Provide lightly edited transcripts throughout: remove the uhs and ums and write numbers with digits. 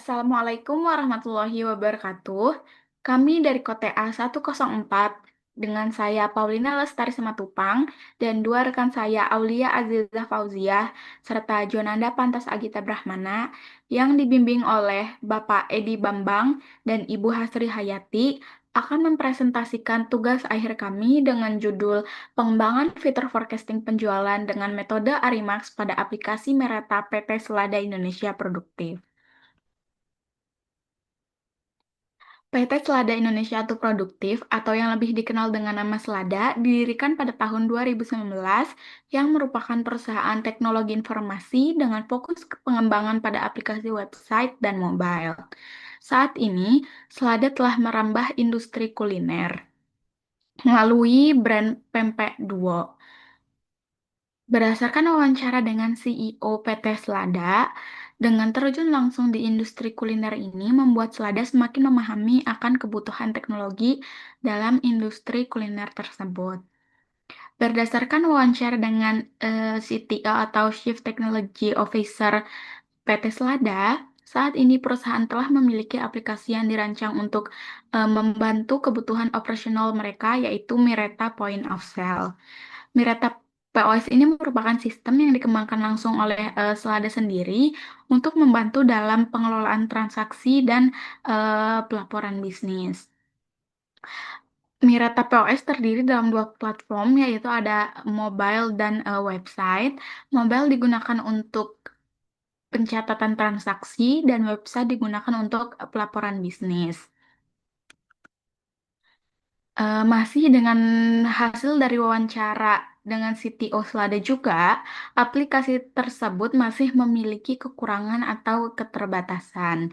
Assalamualaikum warahmatullahi wabarakatuh. Kami dari Kote A104 dengan saya Paulina Lestari Simatupang dan dua rekan saya Aulia Azizah Fauziah serta Jonanda Pantas Agita Brahmana yang dibimbing oleh Bapak Edi Bambang dan Ibu Hasri Hayati akan mempresentasikan tugas akhir kami dengan judul Pengembangan Fitur Forecasting Penjualan dengan Metode Arimax pada aplikasi Merata PT Selada Indonesia Produktif. PT Selada Indonesia atau Produktif atau yang lebih dikenal dengan nama Selada didirikan pada tahun 2019 yang merupakan perusahaan teknologi informasi dengan fokus ke pengembangan pada aplikasi website dan mobile. Saat ini, Selada telah merambah industri kuliner melalui brand Pempek Duo. Berdasarkan wawancara dengan CEO PT Selada, dengan terjun langsung di industri kuliner ini membuat Selada semakin memahami akan kebutuhan teknologi dalam industri kuliner tersebut. Berdasarkan wawancara dengan CTO atau Chief Technology Officer PT Selada, saat ini perusahaan telah memiliki aplikasi yang dirancang untuk membantu kebutuhan operasional mereka, yaitu Mireta Point of Sale. Mirata POS ini merupakan sistem yang dikembangkan langsung oleh Selada sendiri untuk membantu dalam pengelolaan transaksi dan pelaporan bisnis. Mirata POS terdiri dalam dua platform, yaitu ada mobile dan website. Mobile digunakan untuk pencatatan transaksi dan website digunakan untuk pelaporan bisnis. Masih dengan hasil dari wawancara dengan CTO Selada juga, aplikasi tersebut masih memiliki kekurangan atau keterbatasan.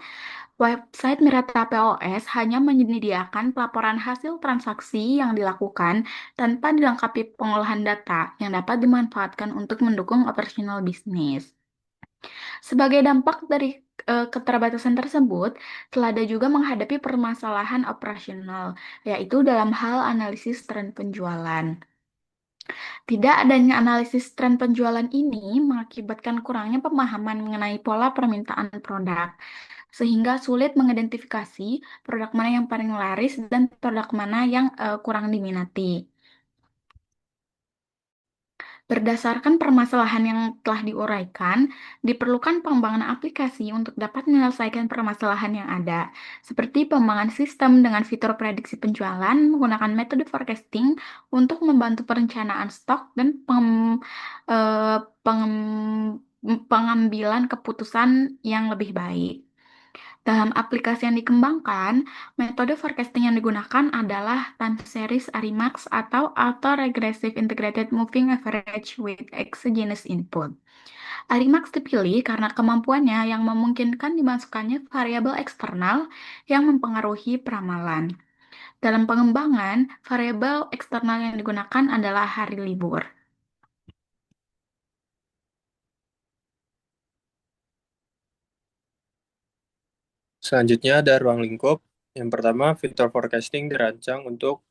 Website Mirata POS hanya menyediakan pelaporan hasil transaksi yang dilakukan tanpa dilengkapi pengolahan data yang dapat dimanfaatkan untuk mendukung operasional bisnis. Sebagai dampak dari keterbatasan tersebut, Telada juga menghadapi permasalahan operasional, yaitu dalam hal analisis tren penjualan. Tidak adanya analisis tren penjualan ini mengakibatkan kurangnya pemahaman mengenai pola permintaan produk, sehingga sulit mengidentifikasi produk mana yang paling laris dan produk mana yang kurang diminati. Berdasarkan permasalahan yang telah diuraikan, diperlukan pengembangan aplikasi untuk dapat menyelesaikan permasalahan yang ada, seperti pengembangan sistem dengan fitur prediksi penjualan menggunakan metode forecasting untuk membantu perencanaan stok dan eh, pengambilan keputusan yang lebih baik. Dalam aplikasi yang dikembangkan, metode forecasting yang digunakan adalah time series Arimax atau Auto-Regressive Integrated Moving Average with Exogenous Input. Arimax dipilih karena kemampuannya yang memungkinkan dimasukkannya variabel eksternal yang mempengaruhi peramalan. Dalam pengembangan, variabel eksternal yang digunakan adalah hari libur. Selanjutnya ada ruang lingkup. Yang pertama, fitur forecasting dirancang untuk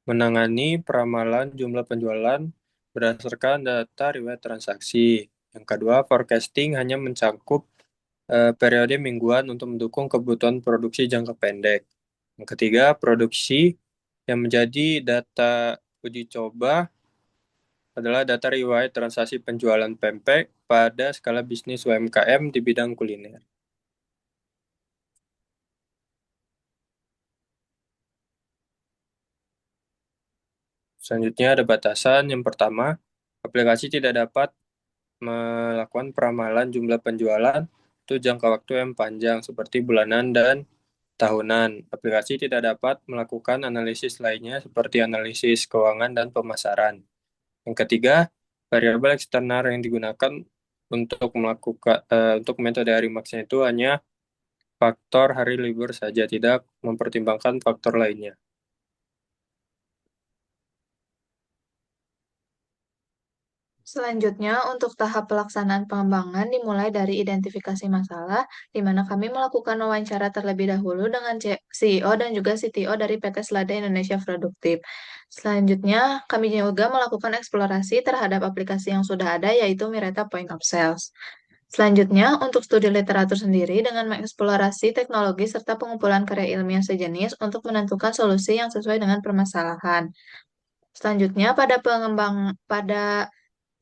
menangani peramalan jumlah penjualan berdasarkan data riwayat transaksi. Yang kedua, forecasting hanya mencakup periode mingguan untuk mendukung kebutuhan produksi jangka pendek. Yang ketiga, produksi yang menjadi data uji coba adalah data riwayat transaksi penjualan pempek pada skala bisnis UMKM di bidang kuliner. Selanjutnya ada batasan. Yang pertama, aplikasi tidak dapat melakukan peramalan jumlah penjualan untuk jangka waktu yang panjang seperti bulanan dan tahunan. Aplikasi tidak dapat melakukan analisis lainnya seperti analisis keuangan dan pemasaran. Yang ketiga, variabel eksternal yang digunakan untuk metode Arimax itu hanya faktor hari libur saja, tidak mempertimbangkan faktor lainnya. Selanjutnya, untuk tahap pelaksanaan pengembangan dimulai dari identifikasi masalah, di mana kami melakukan wawancara terlebih dahulu dengan CEO dan juga CTO dari PT Selada Indonesia Produktif. Selanjutnya, kami juga melakukan eksplorasi terhadap aplikasi yang sudah ada, yaitu Mireta Point of Sales. Selanjutnya, untuk studi literatur sendiri dengan mengeksplorasi teknologi serta pengumpulan karya ilmiah sejenis untuk menentukan solusi yang sesuai dengan permasalahan. Selanjutnya, pada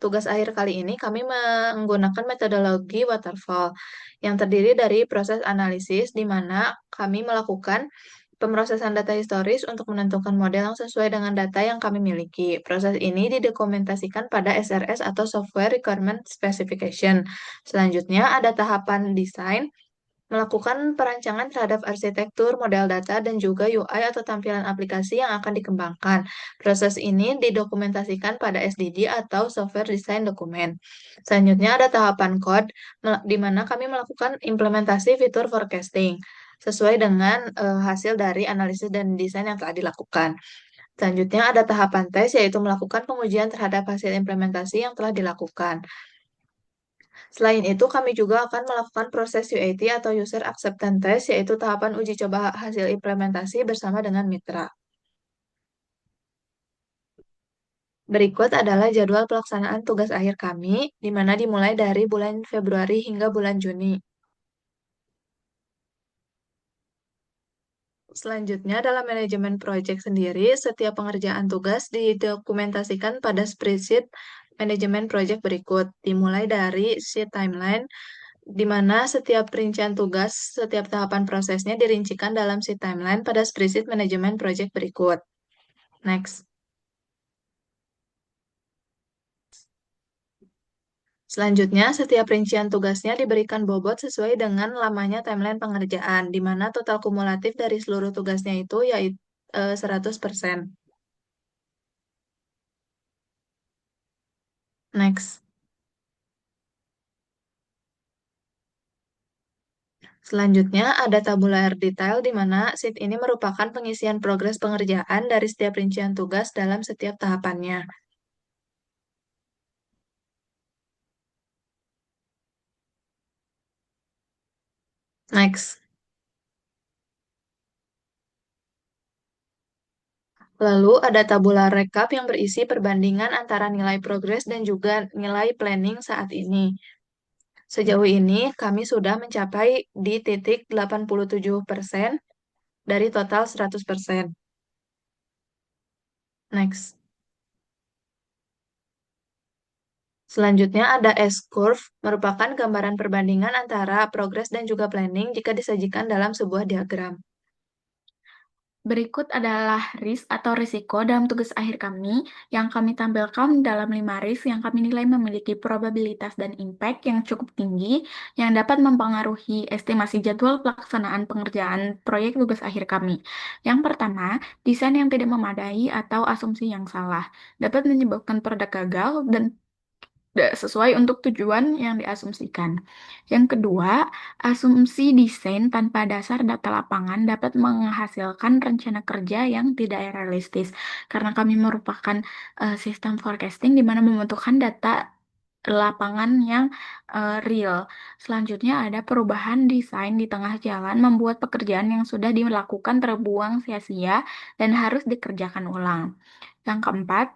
tugas akhir kali ini kami menggunakan metodologi waterfall yang terdiri dari proses analisis di mana kami melakukan pemrosesan data historis untuk menentukan model yang sesuai dengan data yang kami miliki. Proses ini didokumentasikan pada SRS atau Software Requirement Specification. Selanjutnya ada tahapan desain, melakukan perancangan terhadap arsitektur, model data, dan juga UI atau tampilan aplikasi yang akan dikembangkan. Proses ini didokumentasikan pada SDD atau Software Design Document. Selanjutnya ada tahapan code, di mana kami melakukan implementasi fitur forecasting sesuai dengan hasil dari analisis dan desain yang telah dilakukan. Selanjutnya ada tahapan tes, yaitu melakukan pengujian terhadap hasil implementasi yang telah dilakukan. Selain itu, kami juga akan melakukan proses UAT atau User Acceptance Test, yaitu tahapan uji coba hasil implementasi bersama dengan mitra. Berikut adalah jadwal pelaksanaan tugas akhir kami, di mana dimulai dari bulan Februari hingga bulan Juni. Selanjutnya, dalam manajemen proyek sendiri, setiap pengerjaan tugas didokumentasikan pada spreadsheet manajemen proyek berikut, dimulai dari sheet timeline, di mana setiap rincian tugas, setiap tahapan prosesnya dirincikan dalam sheet timeline pada spreadsheet manajemen project berikut. Next. Selanjutnya, setiap rincian tugasnya diberikan bobot sesuai dengan lamanya timeline pengerjaan, di mana total kumulatif dari seluruh tugasnya itu yaitu 100%. Next. Selanjutnya, ada tabular detail di mana sheet ini merupakan pengisian progres pengerjaan dari setiap rincian tugas dalam setiap tahapannya. Next. Lalu ada tabular rekap yang berisi perbandingan antara nilai progres dan juga nilai planning saat ini. Sejauh ini, kami sudah mencapai di titik 87% dari total 100%. Next. Selanjutnya ada S-curve, merupakan gambaran perbandingan antara progres dan juga planning jika disajikan dalam sebuah diagram. Berikut adalah risk atau risiko dalam tugas akhir kami yang kami tampilkan dalam 5 risk yang kami nilai memiliki probabilitas dan impact yang cukup tinggi yang dapat mempengaruhi estimasi jadwal pelaksanaan pengerjaan proyek tugas akhir kami. Yang pertama, desain yang tidak memadai atau asumsi yang salah dapat menyebabkan produk gagal dan tidak sesuai untuk tujuan yang diasumsikan. Yang kedua, asumsi desain tanpa dasar data lapangan dapat menghasilkan rencana kerja yang tidak realistis karena kami merupakan sistem forecasting di mana membutuhkan data lapangan yang real. Selanjutnya ada perubahan desain di tengah jalan membuat pekerjaan yang sudah dilakukan terbuang sia-sia dan harus dikerjakan ulang. Yang keempat,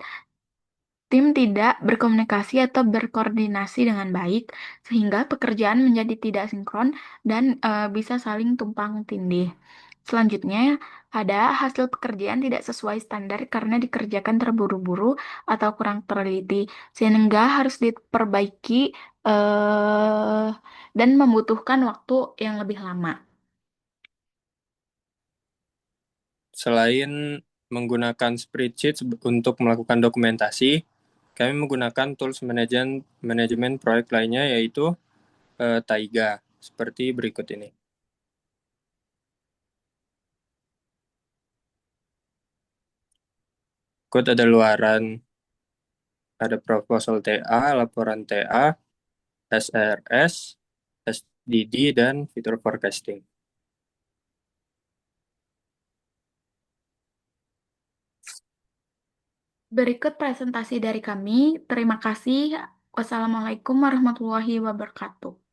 tim tidak berkomunikasi atau berkoordinasi dengan baik, sehingga pekerjaan menjadi tidak sinkron dan bisa saling tumpang tindih. Selanjutnya, ada hasil pekerjaan tidak sesuai standar karena dikerjakan terburu-buru atau kurang teliti, sehingga harus diperbaiki eh, dan membutuhkan waktu yang lebih lama. Selain menggunakan spreadsheet untuk melakukan dokumentasi, kami menggunakan tools manajemen proyek lainnya yaitu Taiga seperti berikut ini. Berikut ada luaran, ada proposal TA, laporan TA, SRS, SDD, dan fitur forecasting. Berikut presentasi dari kami. Terima kasih. Wassalamualaikum warahmatullahi wabarakatuh.